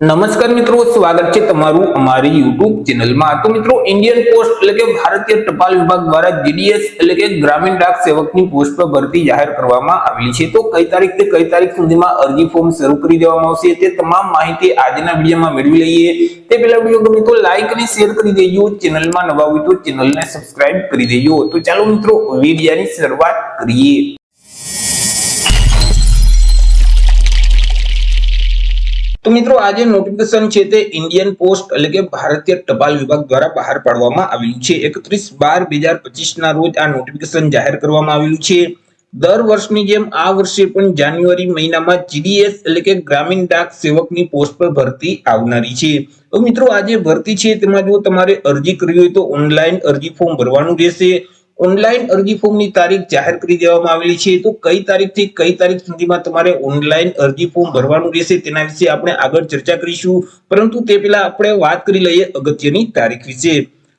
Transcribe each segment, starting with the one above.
નમસ્કાર મિત્રો, સ્વાગત છે તમારું અમારી YouTube ચેનલમાં। તો મિત્રો, ઇન્ડિયન પોસ્ટ એટલે કે ભારતીય ટપાલ વિભાગ દ્વારા જીડીએસ એટલે કે ગ્રામીણ ડાક સેવકની પોસ્ટ પર ભરતી જાહેર કરવામાં આવેલી છે। તો કઈ તારીખથી કઈ તારીખ સુધીમાં અરજી ફોર્મ શરૂ કરી દેવામાં આવશે તે તમામ માહિતી આજના વિડીયોમાં મેળવી લઈએ। તે પહેલા વિડીયો ગમે તો લાઈક અને શેર કરી દેજો, ચેનલમાં નવા હોય તો ચેનલને સબસ્ક્રાઇબ કરી દેજો। તો ચાલો મિત્રો, વિડીયોની શરૂઆત કરીએ। તો મિત્રો, આજે નોટિફિકેશન છે તે ઇન્ડિયન પોસ્ટ એટલે કે ભારતીય ટપાલ વિભાગ દ્વારા બહાર પાડવામાં આવેલું છે। 31/12/2025 ના રોજ આ નોટિફિકેશન જાહેર કરવામાં આવેલું છે। દર વર્ષની જેમ આ વર્ષે પણ જાન્યુઆરી મહિનામાં જીડીએસ એટલે કે ગ્રામીણ ડાક સેવકની પોસ્ટ પર ભરતી આવનારી છે। તો મિત્રો, આ જે ભરતી છે તેમાં જો તમારે અરજી કરવી હોય તો ઓનલાઈન અરજી ફોર્મ ભરવાનું રહેશે। ઓનલાઈન અરજી ફોર્મની તારીખ જાહેર કરી દેવામાં આવેલી છે। તો કઈ તારીખથી કઈ તારીખ સુધીમાં તમારે ઓનલાઈન અરજી ફોર્મ ભરવાનું રહેશે તેના વિશે આપણે આગળ ચર્ચા કરીશું, પરંતુ તે પહેલા આપણે વાત કરી લઈએ અગત્યની તારીખ વિશે।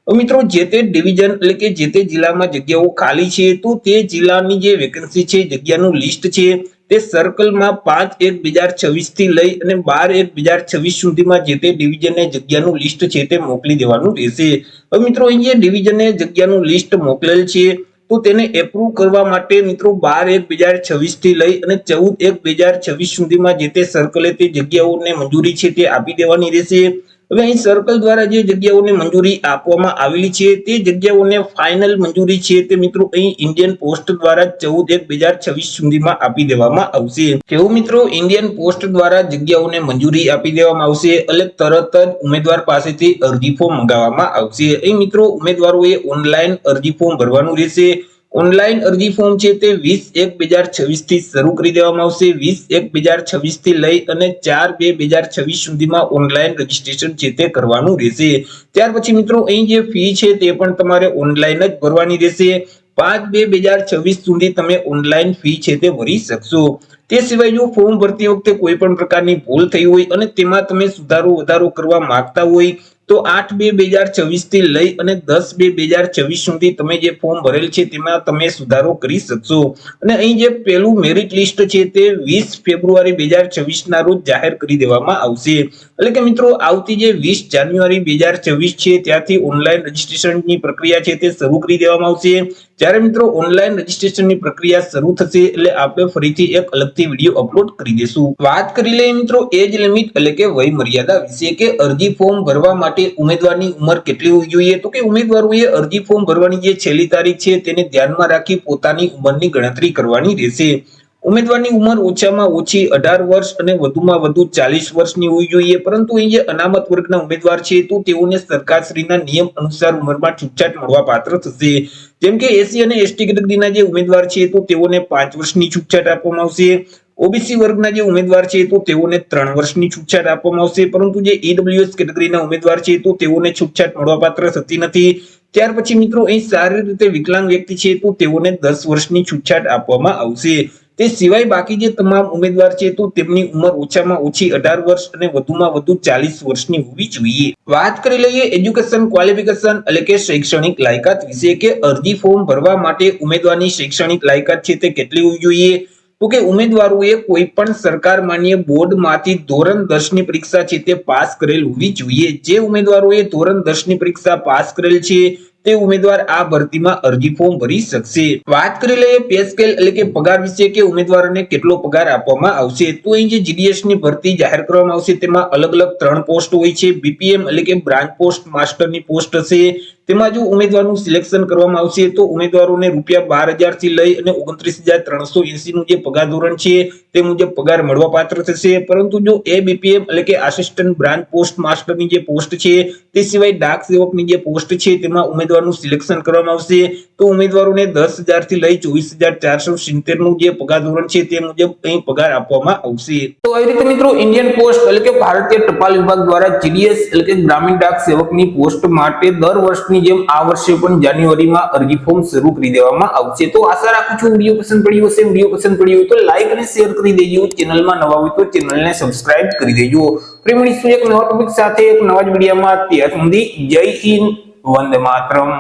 મિત્રો, જે તે ડિવિઝન એટલે કે જે તે જિલ્લામાં જગ્યાઓ ખાલી છે તો તે જિલ્લાની જે વેકેન્સી છે, જગ્યાનું લિસ્ટ છે તે સર્કલમાં 5/1/2026 થી લઈ અને 12/1/2026 સુધીમાં જે તે ડિવિઝનને જગ્યાનું લિસ્ટ છે તે મોકલી દેવાનું રહેશે। હવે મિત્રો, અહીં જે ડિવિઝનને જગ્યાનું લિસ્ટ મોકલેલ છે તો તેને એપ્રુવ કરવા માટે મિત્રો 12/1/2026 થી લઈ અને 14/1/2026 સુધીમાં જે તે સર્કલે તે જગ્યાઓને મંજૂરી છે તે આપી દેવાની રહેશે। હવે અહીં સર્કલ દ્વારા જે જગ્યાઓને મંજૂરી આપવામાં આવેલી છે તે જગ્યાઓને ફાઇનલ મંજૂરી છે તે મિત્રો અહીં ઇન્ડિયન પોસ્ટ દ્વારા 14/1/2026 સુધીમાં આપી દેવામાં આવશે। જેવું મિત્રો ઇન્ડિયન પોસ્ટ દ્વારા જગ્યાઓને મંજૂરી આપી દેવામાં આવશે એટલે તરત જ ઉમેદવાર પાસેથી અરજી ફોર્મ મંગાવવામાં આવશે। અહીં મિત્રો ઉમેદવારોએ ઓનલાઈન અરજી ફોર્મ ભરવાનું રહેશે। ઓનલાઈન અરજી ફોર્મ છે તે 20/1/2026 થી શરૂ કરી દેવામાં આવશે। 20/1/2026 થી લઈ અને 4/2/2026 સુધીમાં ઓનલાઈન રજીસ્ટ્રેશન છે તે કરવાનું રહેશે। ત્યાર પછી મિત્રો અહીં જે ફી છે તે પણ તમારે ઓનલાઈન જ ભરવાની રહેશે। 5/2/2026 સુધી તમે ઓનલાઈન ફી છે તે ભરી શકશો। તે સિવાય જો ફોર્મ ભરતી વખતે કોઈ પણ પ્રકારની ભૂલ થઈ હોય અને તેમાં તમે સુધારો વધારો કરવા માંગતા હોય તો 8/2/2026 થી લઈ અને 10/2/2026 સુધી તમે જે ફોર્મ ભરેલ છે તેમાં તમે સુધારો કરી શકશો। અને અહીં જે પહેલું મેરિટ લિસ્ટ છે તે 20 ફેબ્રુઆરી 2026 ના રોજ જાહેર કરી દેવામાં આવશે। એટલે કે મિત્રો આવતી જે 20 જાન્યુઆરી 2026 છે ત્યાંથી ઓનલાઈન રજીસ્ટ્રેશનની પ્રક્રિયા છે તે શરૂ કરી દેવામાં આવશે। જ્યારે મિત્રો ઓનલાઈન રજીસ્ટ્રેશનની પ્રક્રિયા શરૂ થશે એટલે આપણે ફરીથી એક અલગથી વિડીયો અપલોડ કરી દેશું। વાત કરી લઈએ મિત્રો એજ લિમિટ એટલે કે વય મર્યાદા વિશે કે અરજી ફોર્મ ભરવા માટે ઉમેદવારની ઉંમર કેટલી હોવી જોઈએ। તો કે ઉમેદવારોએ અરજી ફોર્મ ભરવાની જે છેલ્લી તારીખ છે તેને ધ્યાનમાં રાખી પોતાની ઉંમરની ગણતરી કરવાની રહેશે। ઉમેદવારની ઉંમર ઓછામાં ઓછી 18 વર્ષ અને વધુમાં વધુ 40 વર્ષની હોવી જોઈએ, પરંતુ અહીં જે અનામત વર્ગના ઉમેદવાર છે તો તેઓને સરકારશ્રીના નિયમ અનુસાર ઉંમરમાં છૂટછાટ મળવા પાત્ર થશે। જેમ કે એસસી અને એસટી કેટેગરીના જે ઉમેદવાર છે તો તેઓને 5 વર્ષની છૂટછાટ આપવામાં આવશે। ઓબીસી વર્ગના જે ઉમેદવાર છે તો તેઓને 3 વર્ષની છૂટછાટ આપવામાં આવશે, પરંતુ જે ઈડબ્લ્યુએસ કેટેગરીના ઉમેદવાર છે તો તેઓને છૂટછાટ મળવાપાત્ર થતી નથી। ત્યાર પછી મિત્રો અહીં શારીરિક રીતે વિકલાંગ વ્યક્તિ છે તો તેઓને 10 વર્ષની છૂટછાટ આપવામાં આવશે। તે સિવાય બાકી જે તમામ ઉમેદવાર છે તો તેમની ઉંમર ઓછામાં ઓછી 18 વર્ષ અને વધુમાં વધુ 40 વર્ષની હોવી જોઈએ। વાત કરી લઈએ એજ્યુકેશન ક્વોલિફિકેશન એટલે કે શૈક્ષણિક લાયકાત વિશે કે અરજી ફોર્મ ભરવા માટે ઉમેદવારની શૈક્ષણિક લાયકાત છે તે કેટલી હોવી જોઈએ। તો કે ઉમેદવારોએ કોઈ પણ સરકાર માન્ય બોર્ડમાંથી ધોરણ 10 ની પરીક્ષા છે તે પાસ કરેલ હોવી જોઈએ। જે ઉમેદવારોએ ધોરણ 10 ની પરીક્ષા પાસ કરેલ છે તે ઉમેદવાર આ ભરતીમાં અરજી ફોર્મ ભરી શકશે। વાત કરી લઈએ પે સ્કેલ એટલે કે પગાર વિશે કે ઉમેદવારોને કેટલો પગાર આપવામાં આવશે। તો અહીં જે જીડીએસ ની ભરતી જાહેર કરવામાં આવશે તેમાં અલગ અલગ 3 પોસ્ટ હોય છે। બીપીએમ એટલે કે બ્રાન્ચ પોસ્ટ માસ્ટરની પોસ્ટ હશે। તેમાં જો ઉમેદવારનું સિલેક્શન કરવામાં આવશે તો ઉમેદવારોને ₹12,000 થી લઈ અને 29,380 નું જે પગાર ધોરણ છે તે મુજબ પગાર મળવાપાત્ર થશે। પરંતુ જો એબીપીએમ એટલે કે આસિસ્ટન્ટ બ્રાન્ચ પોસ્ટ માસ્ટરની જે પોસ્ટ છે તે સિવાય ડાક સેવકની જે પોસ્ટ છે તેમાં ઉમેદવારનું સિલેક્શન કરવામાં આવશે તો ઉમેદવારોને 10,000 થી લઈ 24,470 નું જે પગાર ધોરણ છે તે મુજબ અહીં પગાર આપવામાં આવશે। તો આવી રીતે મિત્રો ઇન્ડિયન પોસ્ટ એટલે કે ભારતીય ટપાલ વિભાગ દ્વારા જીડીએસ એટલે કે ગ્રામીણ ડાક સેવકની પોસ્ટ માટે દર વર્ષની જેમ આ વર્ષે પણ જાન્યુઆરીમાં અરજી ફોર્મ શરૂ કરી દેવામાં આવશે। તો આશા રાખું છું વિડીયો પસંદ પડ્યો હશે। વિડીયો પસંદ પડ્યો હોય તો લાઈક અને શેર કરી દેજો, ચેનલમાં નવા હોય તો ચેનલને સબસ્ક્રાઇબ કરી દેજો। ફરી મળીશું એક નવા ટોપિક સાથે એક નવા જ વિડીયોમાં। ત્યાં સુધી જય હિન્દ, વંદે માતરમ।